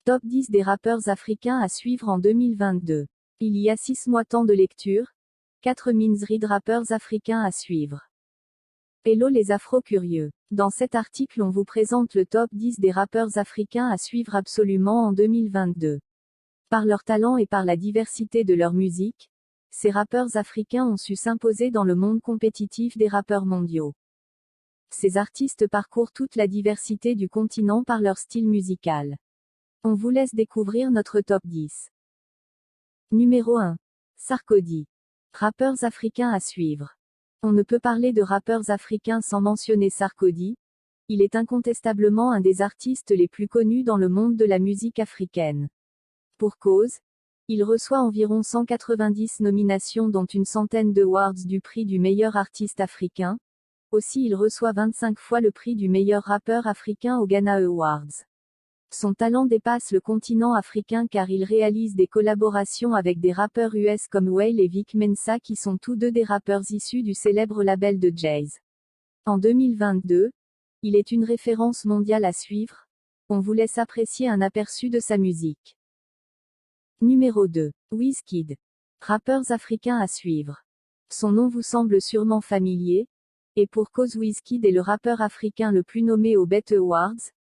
Top 10 des rappeurs africains à suivre en 2022. Il y a 6 mois temps de lecture. 4 Read rappeurs africains à suivre. Hello les afro-curieux. Dans cet article on vous présente le top 10 des rappeurs africains à suivre absolument en 2022. Par leur talent et par la diversité de leur musique, ces rappeurs africains ont su s'imposer dans le monde compétitif des rappeurs mondiaux. Ces artistes parcourent toute la diversité du continent par leur style musical. On vous laisse découvrir notre top 10. Numéro 1. Sarkodie. Rappeurs africains à suivre. On ne peut parler de rappeurs africains sans mentionner Sarkodie. Il est incontestablement un des artistes les plus connus dans le monde de la musique africaine. Pour cause, il reçoit environ 190 nominations dont une centaine d'awards du prix du meilleur artiste africain. Aussi il reçoit 25 fois le prix du meilleur rappeur africain aux Ghana Awards. Son talent dépasse le continent africain car il réalise des collaborations avec des rappeurs US comme Wale et Vic Mensa qui sont tous deux des rappeurs issus du célèbre label de jazz. En 2022, il est une référence mondiale à suivre. On vous laisse apprécier un aperçu de sa musique. Numéro 2. Wizkid. Rappeurs africains à suivre. Son nom vous semble sûrement familier. Et pour cause Wizkid est le rappeur africain le plus nommé aux BET Awards.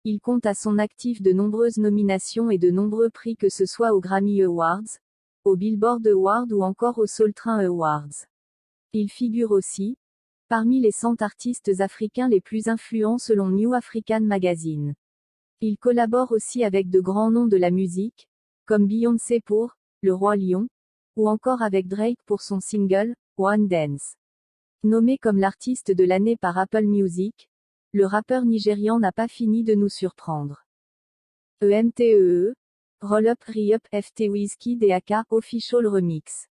Il compte à son actif de nombreuses nominations et de nombreux prix que ce soit aux Grammy Awards, aux Billboard Awards ou encore aux Soul Train Awards. Il figure aussi parmi les 100 artistes africains les plus influents selon New African Magazine. Il collabore aussi avec de grands noms de la musique, comme Beyoncé pour Le Roi Lion, ou encore avec Drake pour son single One Dance. Nommé comme l'artiste de l'année par Apple Music, le rappeur nigérian n'a pas fini de nous surprendre. ENTEE, Roll Up Re-Up FT Wizkid et Aka, Official Remix.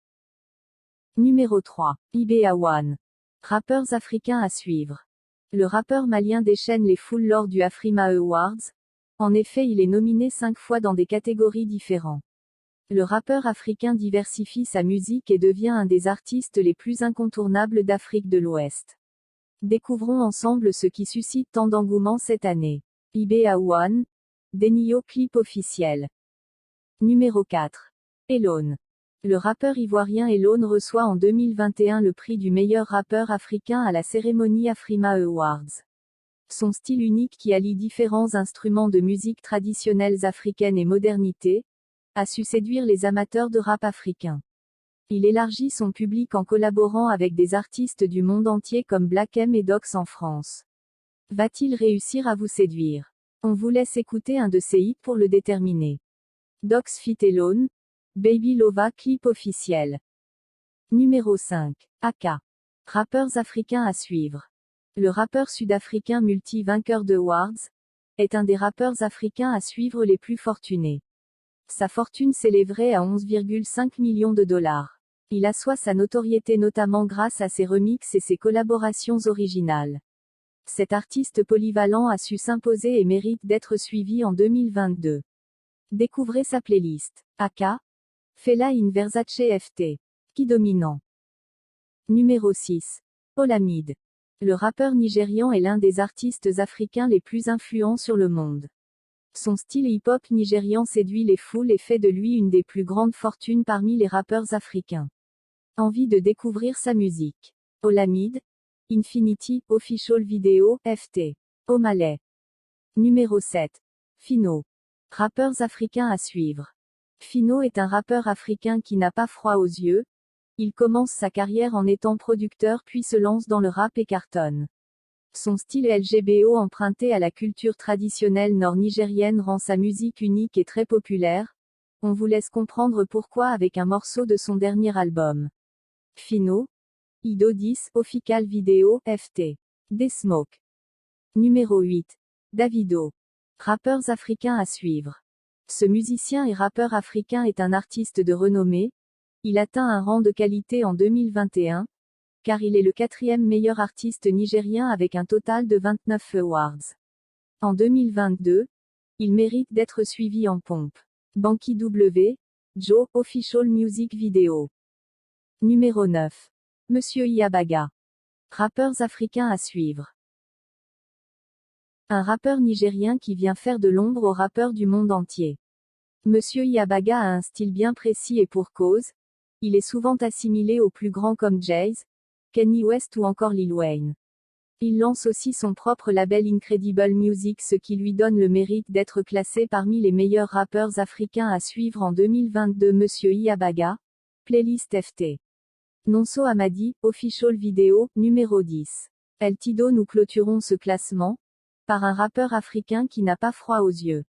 Numéro 3. IBA1. Rappeurs africains à suivre. Le rappeur malien déchaîne les foules lors du Afrima Awards. En effet il est nominé 5 fois dans des catégories différentes. Le rappeur africain diversifie sa musique et devient un des artistes les plus incontournables d'Afrique de l'Ouest. Découvrons ensemble ce qui suscite tant d'engouement cette année. IBA1. Denio clip officiel. Numéro 4. Elone. Le rappeur ivoirien Elone reçoit en 2021 le prix du meilleur rappeur africain à la cérémonie Afrima Awards. Son style unique qui allie différents instruments de musique traditionnels africaines et modernité, a su séduire les amateurs de rap africain. Il élargit son public en collaborant avec des artistes du monde entier comme Black M et Dox en France. Va-t-il réussir à vous séduire? On vous laisse écouter un de ses hits pour le déterminer. Dox feat. Elone, Baby Lova clip officiel. Numéro 5. Aka. Rappeurs africains à suivre. Le rappeur sud-africain multi-vainqueur de awards est un des rappeurs africains à suivre les plus fortunés. Sa fortune s'élèverait à 11,5 millions de dollars. Il assoit sa notoriété notamment grâce à ses remixes et ses collaborations originales. Cet artiste polyvalent a su s'imposer et mérite d'être suivi en 2022. Découvrez sa playlist. Aka. Fela in Versace FT. Qui dominant. Numéro 6. Olamide. Le rappeur nigérian est l'un des artistes africains les plus influents sur le monde. Son style hip-hop nigérian séduit les foules et fait de lui une des plus grandes fortunes parmi les rappeurs africains. Envie de découvrir sa musique. Olamide. Infinity, Official Video, FT. Omalay. Numéro 7. Phyno. Rappeurs africains à suivre. Phyno est un rappeur africain qui n'a pas froid aux yeux. Il commence sa carrière en étant producteur puis se lance dans le rap et cartonne. Son style LGBO emprunté à la culture traditionnelle nord-nigérienne rend sa musique unique et très populaire. On vous laisse comprendre pourquoi avec un morceau de son dernier album. Phyno. Ido 10, Official Video, FT. Desmoke. Numéro 8. Davido. Rappeurs africains à suivre. Ce musicien et rappeur africain est un artiste de renommée. Il atteint un rang de qualité en 2021. Car il est le 4e meilleur artiste nigérien avec un total de 29 awards. En 2022, il mérite d'être suivi en pompe. Banky W. Joe, Official Music Video. Numéro 9. Monsieur Iyabaga. Rappeurs africains à suivre. Un rappeur nigérien qui vient faire de l'ombre aux rappeurs du monde entier. Monsieur Yabaga a un style bien précis et pour cause. Il est souvent assimilé aux plus grands comme Jay-Z, Kanye West ou encore Lil Wayne. Il lance aussi son propre label Incredible Music, ce qui lui donne le mérite d'être classé parmi les meilleurs rappeurs africains à suivre en 2022. Monsieur Yabaga. Playlist FT. Nonso Amadi, Official Vidéo, numéro 10. El Tido. Nous clôturons ce classement par un rappeur africain qui n'a pas froid aux yeux.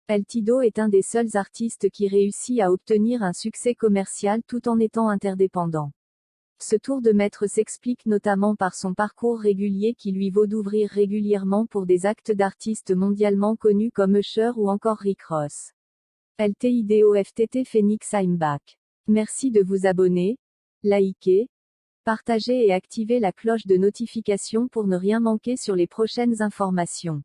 El Tido est un des seuls artistes qui réussit à obtenir un succès commercial tout en étant interdépendant. Ce tour de maître s'explique notamment par son parcours régulier qui lui vaut d'ouvrir régulièrement pour des actes d'artistes mondialement connus comme Usher ou encore Rick Ross. El Tido FTT Phoenix I'm back. Merci de vous abonner, liker, partager et activer la cloche de notification pour ne rien manquer sur les prochaines informations.